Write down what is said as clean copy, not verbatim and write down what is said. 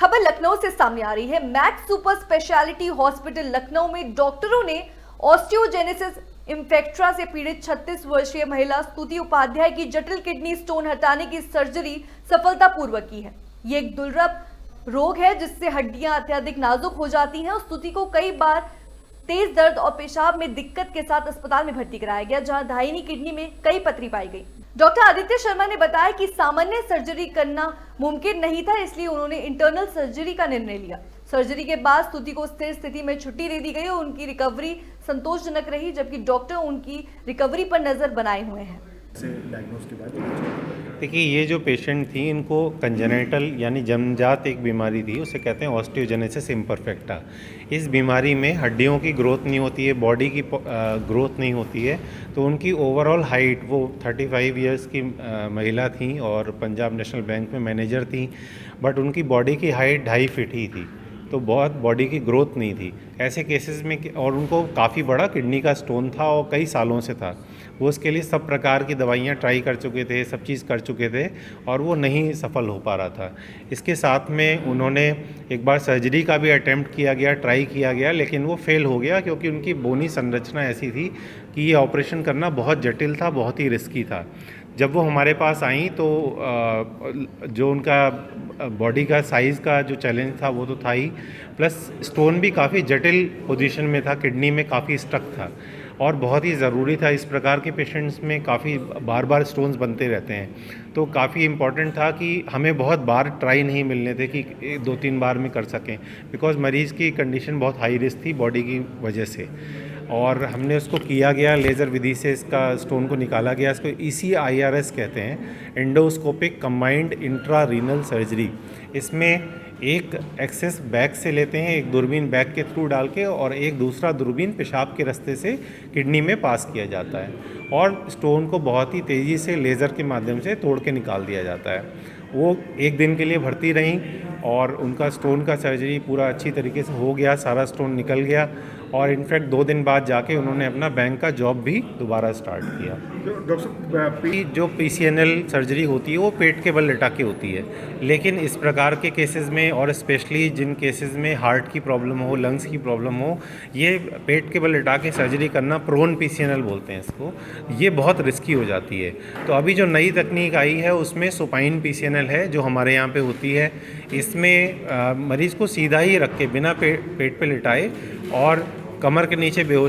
खबर लखनऊ से सामने आ रही है। Max super speciality hospital Lucknow में डॉक्टरों ने ऑस्टियोजेनेसिस इम्फेक्ट्रा से पीड़ित 36 वर्षीय महिला स्तुति उपाध्याय की जटिल किडनी स्टोन हटाने की सर्जरी सफलतापूर्वक की है। ये एक दुर्लभ रोग है जिससे हड्डियां अत्यधिक नाजुक हो जाती हैं। स्तुति को कई बार तेज दर्द और पेशाब में दिक्कत के साथ अस्पताल में भर्ती कराया गया, जहां दाहिनी किडनी में कई पथरी पाई गई। डॉक्टर आदित्य शर्मा ने बताया कि सामान्य सर्जरी करना मुमकिन नहीं था, इसलिए उन्होंने इंटरनल सर्जरी का निर्णय लिया। सर्जरी के बाद स्तुति को स्थिर स्थिति में छुट्टी दे दी गई और उनकी रिकवरी संतोषजनक रही, जबकि डॉक्टर उनकी रिकवरी पर नजर बनाए हुए हैं। देखिए, ये जो पेशेंट थी इनको कंजेनिटल यानी जन्मजात एक बीमारी थी, उसे कहते हैं ऑस्टियोजेनेसिस इम्परफेक्टा। इस बीमारी में हड्डियों की ग्रोथ नहीं होती है, बॉडी की ग्रोथ नहीं होती है, तो उनकी ओवरऑल हाइट, वो 35 इयर्स की महिला थी और पंजाब नेशनल बैंक में मैनेजर थी, बट उनकी बॉडी की हाइट 2.5 फीट ही थी, तो बहुत बॉडी की ग्रोथ नहीं थी। ऐसे केसेस में, और उनको काफ़ी बड़ा किडनी का स्टोन था और कई सालों से था। वो उसके लिए सब प्रकार की दवाइयाँ ट्राई कर चुके थे, सब चीज़ कर चुके थे और वो नहीं सफल हो पा रहा था। इसके साथ में उन्होंने एक बार सर्जरी का भी अटेम्प्ट किया गया, ट्राई किया गया, लेकिन वो फेल हो गया क्योंकि उनकी बोनी संरचना ऐसी थी कि ये ऑपरेशन करना बहुत जटिल था, बहुत ही रिस्की था। जब वो हमारे पास आई तो जो उनका बॉडी का साइज़ का जो चैलेंज था वो तो था ही, प्लस स्टोन भी काफ़ी जटिल पोजीशन में था, किडनी में काफ़ी स्टक था और बहुत ही ज़रूरी था। इस प्रकार के पेशेंट्स में काफ़ी बार बार स्टोन्स बनते रहते हैं, तो काफ़ी इम्पॉर्टेंट था कि हमें बहुत बार ट्राई नहीं मिलने थे कि 2-3 बार में कर सकें, बिकॉज़ मरीज़ की कंडीशन बहुत हाई रिस्क थी बॉडी की वजह से। और हमने उसको किया गया, लेज़र विधि से इसका स्टोन को निकाला गया। इसको ECIRS कहते हैं, endoscopic combined intra renal surgery. इसमें एक एक्सेस बैग से लेते हैं, एक दूरबीन बैग के थ्रू डाल के, और एक दूसरा दूरबीन पेशाब के रास्ते से किडनी में पास किया जाता है और स्टोन को बहुत ही तेज़ी से लेज़र के माध्यम से तोड़ के निकाल दिया जाता है। वो 1 दिन के लिए भर्ती रहीं और उनका स्टोन का सर्जरी पूरा अच्छी तरीके से हो गया, सारा स्टोन निकल गया और इनफैक्ट 2 दिन बाद जाके उन्होंने अपना बैंक का जॉब भी दोबारा स्टार्ट किया। जो PCNL सर्जरी होती है वो पेट के बल लिटा के होती है, लेकिन इस प्रकार के केसेस में और स्पेशली जिन केसेस में हार्ट की प्रॉब्लम हो, लंग्स की प्रॉब्लम हो, ये पेट के बल लिटा के सर्जरी करना, प्रोन PCNL बोलते हैं इसको, ये बहुत रिस्की हो जाती है। तो अभी जो नई तकनीक आई है उसमें सुपाइन PCNL है जो हमारे यहाँ पे होती है। इसमें मरीज़ को सीधा ही रख के बिना पेट पे लिटाए और कमर के नीचे बेहोश